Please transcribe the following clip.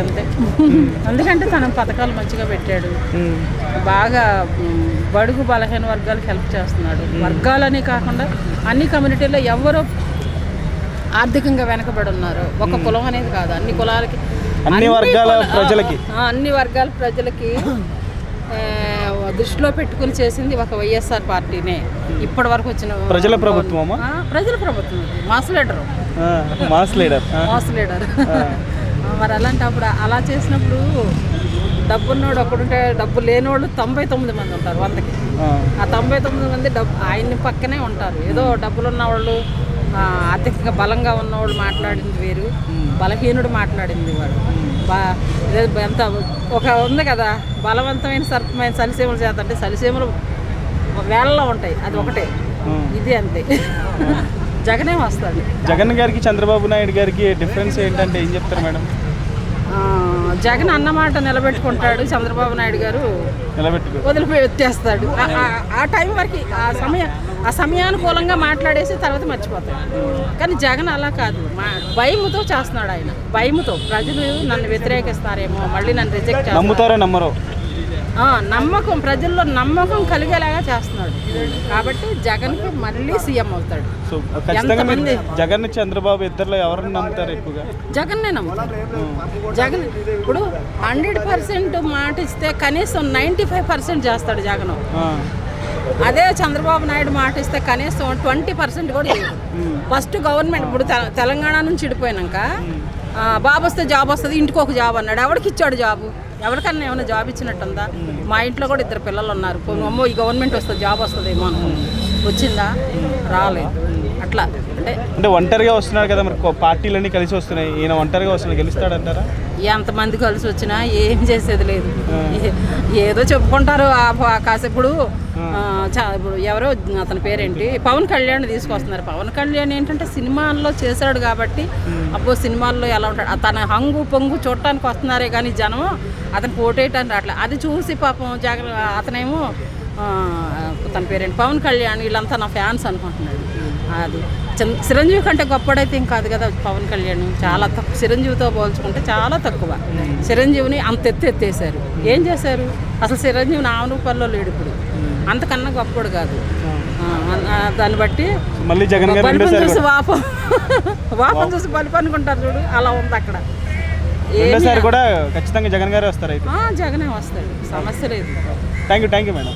అంతే. ఎందుకంటే తన పథకాలు మంచిగా పెట్టాడు, బాగా బడుగు బలహీన వర్గాలకు హెల్ప్ చేస్తున్నాడు. వర్గాలని కాకుండా అన్ని కమ్యూనిటీల్లో ఎవరు ఆర్థికంగా వెనకబడి ఉన్నారు, ఒక కులం అనేది కాదు, అన్ని కులాలకి అన్ని వర్గాల ప్రజలకి దృష్టిలో పెట్టుకుని చేసింది ఒక వైఎస్ఆర్ పార్టీనే. ఇప్పటి వరకు వచ్చిన ప్రజల ప్రభుత్వం, మాస్ లీడర్. మరి అలాంటప్పుడు అలా చేసినప్పుడు డబ్బున్నోడు ఒకడుంటే డబ్బు లేనివాళ్ళు 99 మంది ఉంటారు 100కి. ఆ 99 మంది ఆయన్ని పక్కనే ఉంటారు. ఏదో డబ్బులు ఉన్నవాళ్ళు, ఆర్థికంగా బలంగా ఉన్నవాళ్ళు మాట్లాడింది వేరు, బలహీనుడు మాట్లాడింది వాడు. ఎంత ఒక ఉంది కదా, బలవంతమైన సర్పమైన సలిసీమలు చేత అంటే సలిసీమలు వేళ్ళలో ఉంటాయి, అది ఒకటే. ఇది అంతే. జగనే వస్తాడు. జగన్ గారికి చంద్రబాబు నాయుడు గారికి డిఫరెన్స్ ఏంటంటే ఏం చెప్తారు మేడం? జగన్ అన్నమాట నిలబెట్టుకుంటాడు, చంద్రబాబు నాయుడు గారు వదిలిపోయి వచ్చేస్తాడు. ఆ టైం వరకు ఆ సమయానుకూలంగా మాట్లాడేసి తర్వాత మర్చిపోతాడు. కానీ జగన్ అలా కాదు, భయముతో చేస్తున్నాడు. ఆయన భయముతో ప్రజలు నన్ను వ్యతిరేకిస్తారేమో, మళ్ళీ నన్ను రిజెక్ట్ నమ్ముతారో నమ్మరో నమ్మకం, ప్రజల్లో నమ్మకం కలిగేలాగా చేస్తున్నాడు. కాబట్టి జగన్కి మళ్ళీ సీఎం అవుతాడు. జగన్ చంద్రబాబు ఇద్దరులో ఎవరిని నమ్ముతారు ఎక్కువగా? జగన్నే నమ్ముతారు. జగన్ ఇప్పుడు 100% మాట ఇస్తే కనీసం 95% చేస్తాడు జగన్. అదే చంద్రబాబు నాయుడు మాట ఇస్తే కనీసం 20% కూడా చేయదు. ఫస్ట్ గవర్నమెంట్ ఇప్పుడు తెలంగాణ నుంచి విడిపోయినాక బాబు వస్తే జాబ్ వస్తుంది, ఇంటికి ఒక జాబ్ అన్నాడు. ఎవరికి ఇచ్చాడు జాబు? ఎవరికన్నా ఏమైనా జాబ్ ఇచ్చినట్టుందా? మా ఇంట్లో కూడా 2 పిల్లలు ఉన్నారు. అమ్మో ఈ గవర్నమెంట్ వస్తుంది జాబ్ వస్తుందేమో అనుకున్నాను. వచ్చిందా? రాలేదు. అట్లా అంటే ఒంటరిగా వస్తున్నారు కదా, మరి పార్టీలన్నీ కలిసి వస్తున్నాయి, ఈయన ఒంటరిగా వస్తున్నాడు, గెలుస్తాడంటారా? ఎంతమంది కలిసి వచ్చినా ఏం చేసేది లేదు. ఏదో చెప్పుకుంటారు కాసేపుడు. ఇప్పుడు ఎవరో అతని పేరేంటి, పవన్ కళ్యాణ్ తీసుకొస్తున్నారు. పవన్ కళ్యాణ్ ఏంటంటే సినిమాల్లో చేశాడు కాబట్టి, అబ్బో సినిమాల్లో ఎలా ఉంటాడు, తన హంగు పొంగు చూడటానికి వస్తున్నారే కానీ జనం అతను పోటేయటానికి అట్లా. అది చూసి పాపం జగన్ అతనేమో తన పేరేంటి పవన్ కళ్యాణ్ వీళ్ళంతా నా ఫ్యాన్స్ అనుకుంటున్నాడు. అది చిరంజీవి కంటే గొప్పడైతే ఏం కాదు కదా పవన్ కళ్యాణ్. చాలా తక్కువ, చిరంజీవితో పోల్చుకుంటే చాలా తక్కువ. చిరంజీవిని అంత ఎత్తేసారు. ఏం చేశారు అసలు? చిరంజీవి నా రూపాల్లో లేడు ఇప్పుడు, అంతకన్నా గొప్పడు కాదు. దాన్ని బట్టి మళ్ళీ జగన్ బలుపుని చూసి వాపం చూసి బలుపు అనుకుంటారు చూడు, అలా ఉంది అక్కడ. కూడా ఖచ్చితంగా జగన్ గారే వస్తారు. జగనే వస్తాడు, సమస్య లేదు. Thank you madam.